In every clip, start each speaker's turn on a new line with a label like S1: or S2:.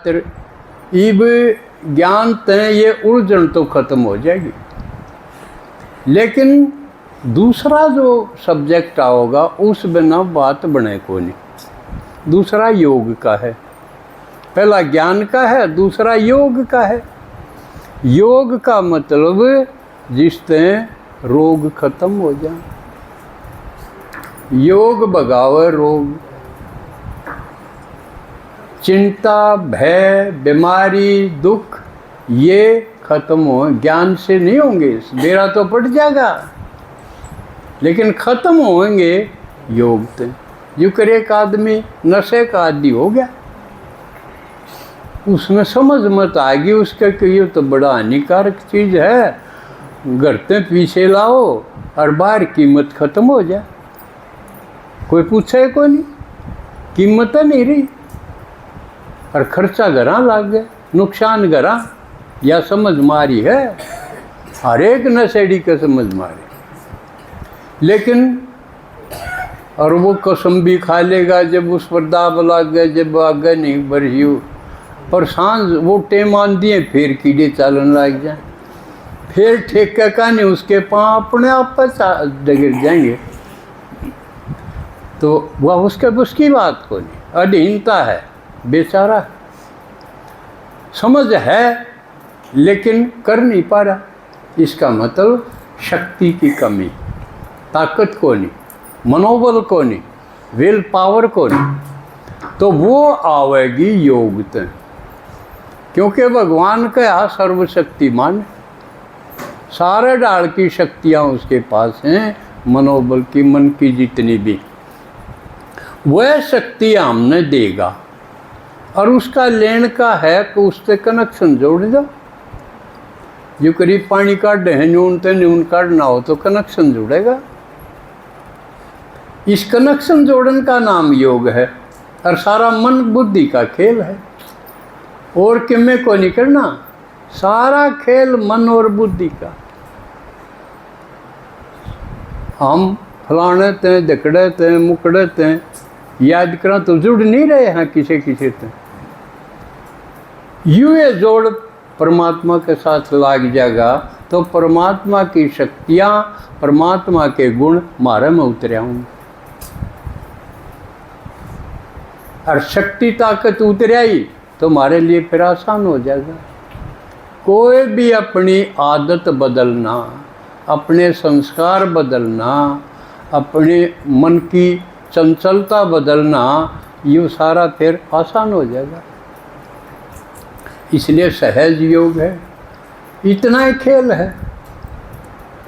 S1: खातिर इब ज्ञान तय ये उलझन तो खत्म हो जाएगी। लेकिन दूसरा जो सब्जेक्ट आओगा उस बिना बात बने को नहीं। दूसरा योग का है, पहला ज्ञान का है, दूसरा योग का है। योग का मतलब जिससे रोग खत्म हो जाए, योग भगावे रोग। चिंता, भय, बीमारी, दुख ये खत्म हो, ज्ञान से नहीं होंगे, बेड़ा तो पट जाएगा, लेकिन खत्म होंगे योग से। जो करे एक आदमी नशे का आदि हो गया, उसमें समझ मत आ गई उसका कि ये तो बड़ा हानिकारक चीज़ है, घर से पीछे लाओ और बाहर कीमत खत्म हो जाए, कोई पूछे को नहीं, कीमत नहीं रही और खर्चा घरा लग गए, नुकसान घरा, या समझ मारी है, हर एक नशेड़ी का समझ मारी। लेकिन और वो कसम भी खा लेगा जब उस पर दाब लग गए, जब आगे नहीं बढ़ी पर सांझ वो टेम आन दिए फिर कीड़े चालन लग जाए, फिर ठेके का नहीं, उसके पाँव अपने आप पर गिर जाएंगे। तो वह उसकी बात को नहीं, अधीनता है, बेचारा समझ है लेकिन कर नहीं पा रहा। इसका मतलब शक्ति की कमी, ताकत को नहीं, मनोबल को नहीं, विल पावर को नहीं। तो वो आवेगी योग तक, क्योंकि भगवान का यहाँ सर्वशक्तिमान, सारे डाल की शक्तियाँ उसके पास हैं, मनोबल की, मन की जितनी भी, वह शक्ति हमने देगा। और उसका लेन का है कि उससे कनेक्शन जोड़ दो। जो करीब पानी काट है, न्यून तो न्यून काटना हो तो कनेक्शन जुड़ेगा। इस कनेक्शन जोड़न का नाम योग है, और सारा मन बुद्धि का खेल है, और किमें को नहीं करना, सारा खेल मन और बुद्धि का। हम फलाने ते, दकड़े ते, मुकड़े ते याद करा तो जुड़ नहीं रहे हैं किसी किसी से। यूँ ये जोड़ परमात्मा के साथ लाग जाएगा तो परमात्मा की शक्तियाँ, परमात्मा के गुण मारे में उतरे होंगे, और शक्ति ताकत उतर आई तो हमारे लिए फिर आसान हो जाएगा। कोई भी अपनी आदत बदलना, अपने संस्कार बदलना, अपने मन की चंचलता बदलना, ये सारा फिर आसान हो जाएगा। इसलिए सहज योग है, इतना ही खेल है,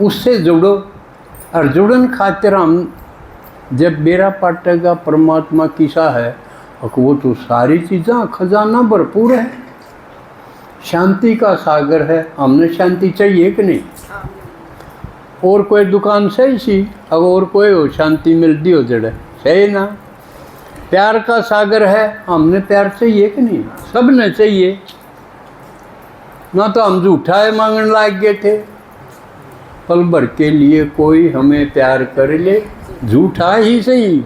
S1: उससे जुड़ो। और जुड़न खातिर हम जब बेरा पाटेगा परमात्मा किसा है, और वो तो सारी चीज़ें खजाना भरपूर है, शांति का सागर है। हमने शांति चाहिए कि नहीं? और कोई दुकान सही सी, अब और कोई हो शांति मिलती हो जड़े सही ना। प्यार का सागर है, हमने प्यार चाहिए कि नहीं? सब ने चाहिए ना, तो हम झूठा है मांगने लाग गए थे। पल भर के लिए कोई हमें प्यार कर ले, झूठा ही सही।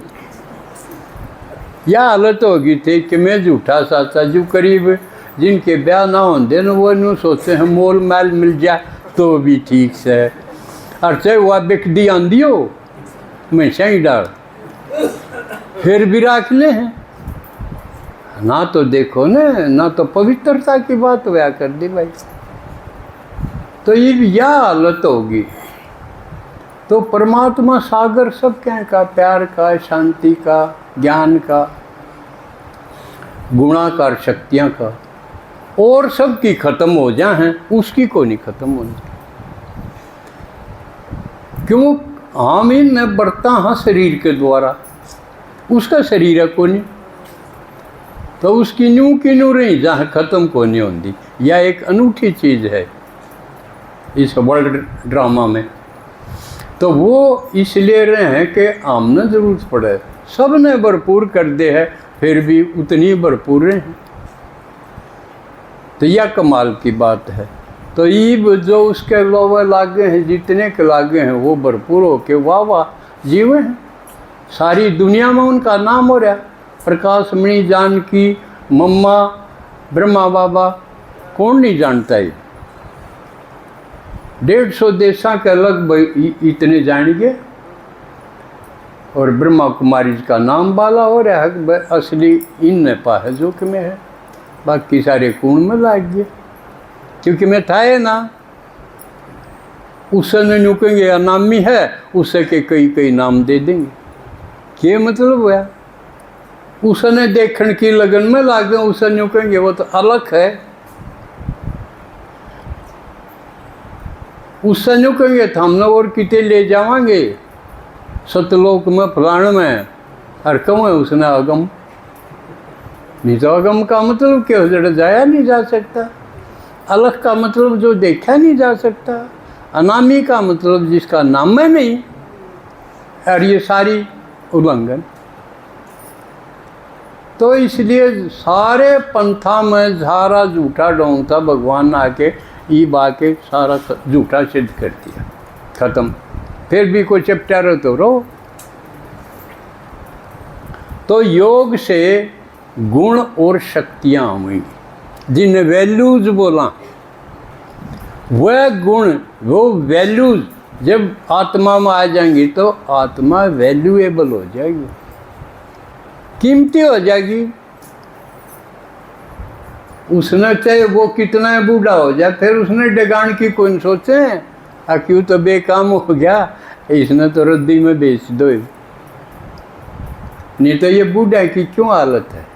S1: यह हालत होगी थी कि मैं झूठा साचा, जो करीब जिनके ब्याह ना होते न वो यूँ सोचते हैं मोल मैल मिल जाए तो भी ठीक से, और चाहे वह बिकदी आंधी हो हमेशा ही डाल फिर भी रख ले हैं ना। तो देखो ना तो पवित्रता की बात हुआ कर दी भाई। तो ये यह हालत होगी। तो परमात्मा सागर सब क्या का, प्यार का, शांति का, ज्ञान का, गुणाकार शक्तियाँ का, और सब की खत्म हो जाए हैं, उसकी को नहीं खत्म होनी। क्यों? हम इन बढ़ता हाँ शरीर के द्वारा, उसका शरीर है को नहीं, तो उसकी न्यू की न्यू रही जहाँ खत्म को नहीं होती। यह एक अनूठी चीज़ है इस वर्ल्ड ड्रामा में। तो वो इसलिए रहे हैं कि हमने जरूरत पड़े, सब ने भरपूर कर दे है, फिर भी उतनी भरपूर रहे हैं। तो यह कमाल की बात है। तो ईब जो उसके लोवे लागे हैं, जितने के लागे हैं, वो भरपूर हो के वाह वाह जीवे हैं। सारी दुनिया में उनका नाम हो रहा। प्रकाश मणि जानकी, मम्मा, ब्रह्मा बाबा कौन नहीं जानता है। 150 देशा के अलग इतने जानेंगे और ब्रह्मा कुमारी का नाम बाला हो रहा है, असली इन नेपा है जो कि मैं है, बाकी सारे कूण में लाग गए क्योंकि मैं था है ना। उसने यूँ कहेंगे अनामी है, उससे के कई कई नाम दे देंगे, क्या मतलब हुआ। उसने देखने की लगन में लाग गए, उसने यूँ कहेंगे वो तो अलग है। उससे यूँ कहेंगे हमने और कितने ले जावांगे सतलोक में फलाण में, और कहूँ है उसने अगम। नहीं तो अगम का मतलब क्या, जड़ा जाया नहीं जा सकता। अलग का मतलब जो देखा नहीं जा सकता। अनामी का मतलब जिसका नाम है नहीं। और ये सारी उल्लंघन। तो इसलिए सारे पंथा में सारा झूठा ढोंग था, भगवान आके ई बाके सारा झूठा सिद्ध कर दिया, खत्म। फिर भी कोई चैप्टर तो रो। तो योग से गुण और शक्तियाँ हुई, जिन वैल्यूज बोला, वह गुण वो वैल्यूज जब आत्मा में आ जाएंगी तो आत्मा वैल्यूएबल हो जाएगी, कीमती हो जाएगी। उसने चाहे वो कितना बूढ़ा हो जाए, फिर उसने डगान की कौन सोचे क्यों तो बेकाम हो गया, इसने तो रद्दी में बेच दो। नहीं तो ये बूढ़ा की क्यों हालत है,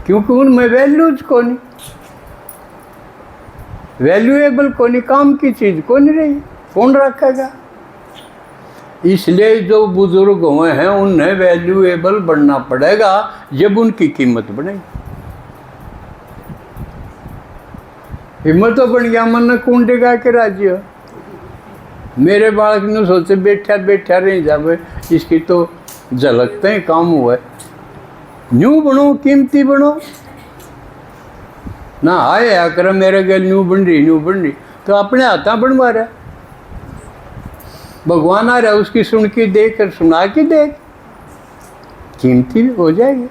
S1: क्योंकि उनमें वैल्यूज को नहीं, वैल्यूएबल को नहीं, काम की चीज़ को नहीं रही, कौन रखेगा। इसलिए जो बुजुर्ग हुए हैं उन्हें वैल्यूएबल बनना पड़ेगा जब उनकी कीमत बढ़ेगी। हिम्मत तो बन गया, मन ने कौन टिका के राजी हो। मेरे बालक ने सोचे बैठा बैठा नहीं जावे, इसकी तो झलकते ही काम हुआ है। न्यू बनो, कीमती बनो ना। आए आकर मेरे गल न्यू बन रही तो अपने हाथा बनवा रहा। भगवान आ रहा, उसकी सुन के देख कर सुना के देख, कीमती भी हो जाएगी।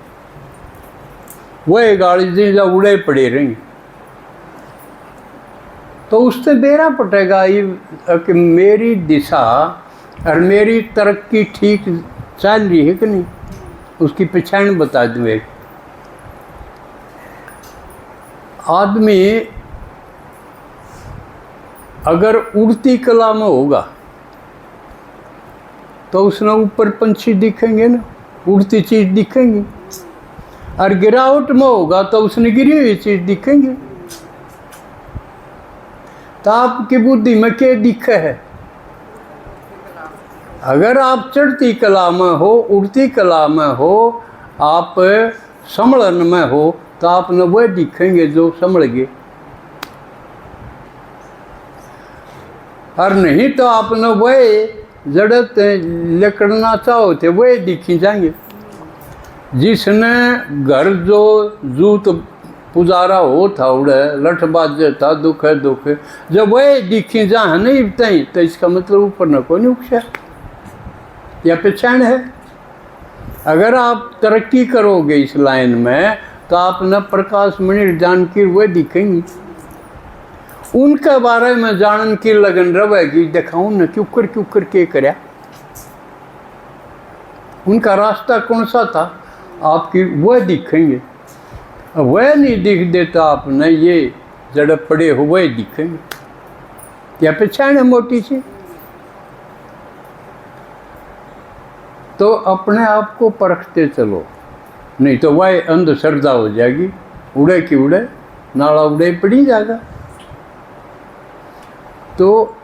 S1: वह गाड़ी जी उड़े पड़े रहेंगे तो उससे बेरा पटेगा ये कि मेरी दिशा और मेरी तरक्की ठीक चल रही है कि नहीं, उसकी पहचान बता दूँ। आदमी अगर उड़ती कला में होगा तो उसने ऊपर पंछी दिखेंगे ना, उड़ती चीज़ दिखेंगी, और गिरावट में होगा तो उसने गिरी हुई चीज़ दिखेंगी। तो आपकी बुद्धि में क्या दिखे है। अगर आप चढ़ती कला में हो, उड़ती कला में हो, आप संभलन में हो, तो आपने वह दिखेंगे जो संभल गए, और नहीं तो आपने वह जड़त लकड़ना चाहो थे वह दिखी जाएंगे। जिसने घर जो जूत पुजारा हो था उड़े लठ बाजे था दुख है दुख है, जब वह दिखी जा नहीं तई तो इसका मतलब ऊपर न कोई नहीं उठा, यह पहचान है। अगर आप तरक्की करोगे इस लाइन में तो आप न प्रकाश मणि जानकी वह दिखेंगी, उनके बारे में जानन की लगन रहेगी। दिखाऊं न क्यों कर के करया, उनका रास्ता कौन सा था आपकी वह दिखेंगे। वह नहीं दिख देता आपने, ये जड़ पड़े हुए दिखेंगे, क्या पहचान है मोटी सी। तो अपने आप को परखते चलो, नहीं तो वह अंधश्रद्धा हो जाएगी, उड़े की उड़े, नाला उड़े पड़ी जाएगा। तो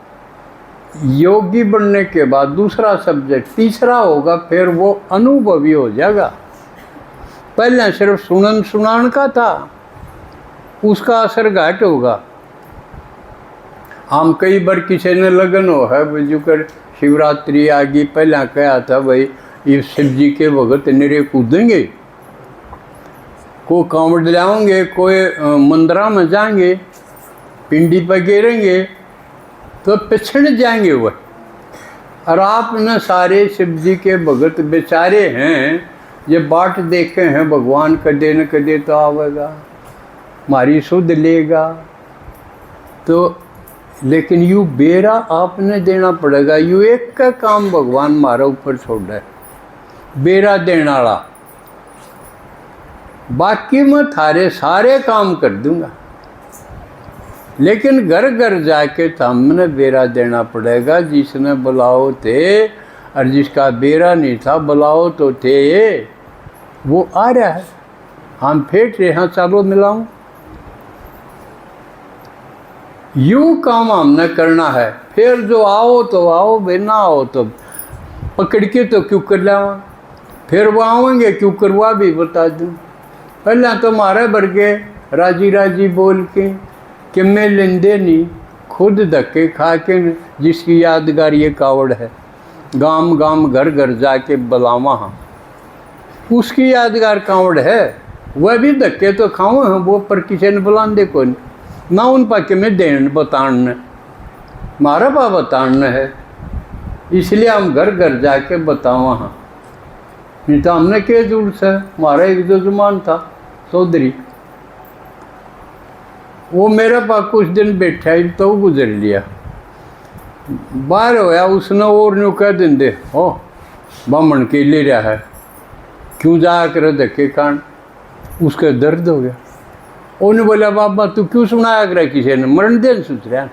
S1: योगी बनने के बाद दूसरा सब्जेक्ट तीसरा होगा, फिर वो अनुभवी हो जाएगा। पहले सिर्फ सुनन सुनान का था, उसका असर घट होगा। हम कई बार किसी ने लगन हो है बुजुकर शिवरात्रि आ गई, पहले कहा था भाई ये शिव जी के भगत निरे कूदेंगे, कोई कांवड़ लाओगे, कोई मंदिरा में जाएंगे, पिंडी पर गिरेंगे तो पिछड़ जाएंगे वह। और आप न सारे शिव जी के भगत बेचारे हैं, ये बाट देखे हैं भगवान कदे न कदे तो आवेगा। मारी सुध लेगा तो, लेकिन यू बेरा आपने देना पड़ेगा। यू एक का काम भगवान मारा ऊपर छोड़ है, बेरा देने वाला, बाकी मैं थारे सारे काम कर दूंगा, लेकिन घर घर जाके सामने बेरा देना पड़ेगा। जिसने बुलाओ थे और जिसका बेरा नहीं था बुलाओ तो थे, वो आ रहा है, हम फेंट रहे हैं, चलो मिलाऊं। यूं काम हमने करना है, फिर जो आओ तो आओ, बे ना आओ तो पकड़ के तो क्यों कर लावा, फिर वो आवेंगे क्यों करवा भी बता दूं। पहले तो मारे बरगे राजी राजी बोल के कि मैं लेंदे नहीं, खुद धक्के खा के, जिसकी यादगार ये कावड़ है, गांव गांव घर घर जाके बुलावा, हाँ उसकी यादगार कावड़ है। वह भी धक्के तो खाऊँ हैं वो, पर किसी ने बुलाने को नहीं ना, उन पाके में देन बताने, मारा पा बताना है, इसलिए हम घर घर जाके बतावा, हाँ नहीं तो हमने क्या जरूरत है। हमारा एक जो जुमान था चौधरी, वो मेरे पास कुछ दिन बैठा ही तो गुजर लिया, बाहर होया उसने और न्यू कह देंदे, ओ बामण के ले रहा है, क्यों जा कर धक्के कान, उसका दर्द हो गया। उन्हें बोला बाबा तू क्यों सुनाया कर, किसी ने मरण देन सोच रहा,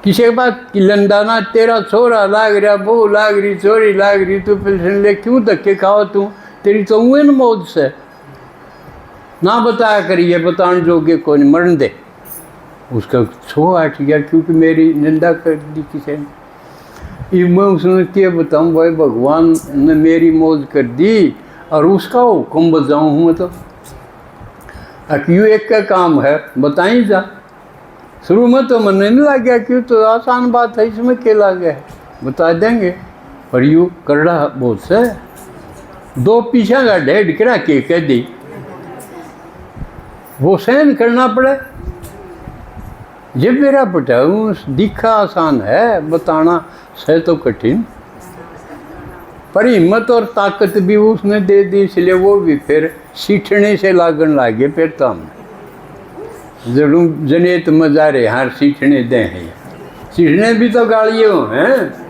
S1: किसी के पास लंदाना तेरा छोरा लाग रहा, बहू लाग रही, चोरी लाग रही, तू पेंशन ले क्यों धक्के खाओ, तू तेरी तो हुए न मौत से ना बताया करिए, बताने जोगे को नहीं, मरण दे। उसका छो हट गया क्योंकि मेरी निंदा कर दी किसी ने। मैं उसने क्या बताऊँ भाई, भगवान ने मेरी मौज कर दी और उसका हुक्म बजाऊँ हूँ, मतलब क्यों एक का काम है बताई जा। शुरू में तो मन नहीं लग गया, क्यों तो आसान बात है, इसमें क्या लग गया है, बता देंगे, पर यूँ करना बहुत से दो पीछा का डेढ़ करा के कह दी, वो सहन करना पड़े। जब मेरा बताऊँ दिखा आसान है, बताना सह तो कठिन, पर हिम्मत और ताकत भी उसने दे दी, इसलिए वो भी फिर सीखने से लागन लागे। फिर तो हम जरूर जनेत मजा रहे, हाँ सीखने दें हैं, सीखने भी तो गाड़ियों हैं।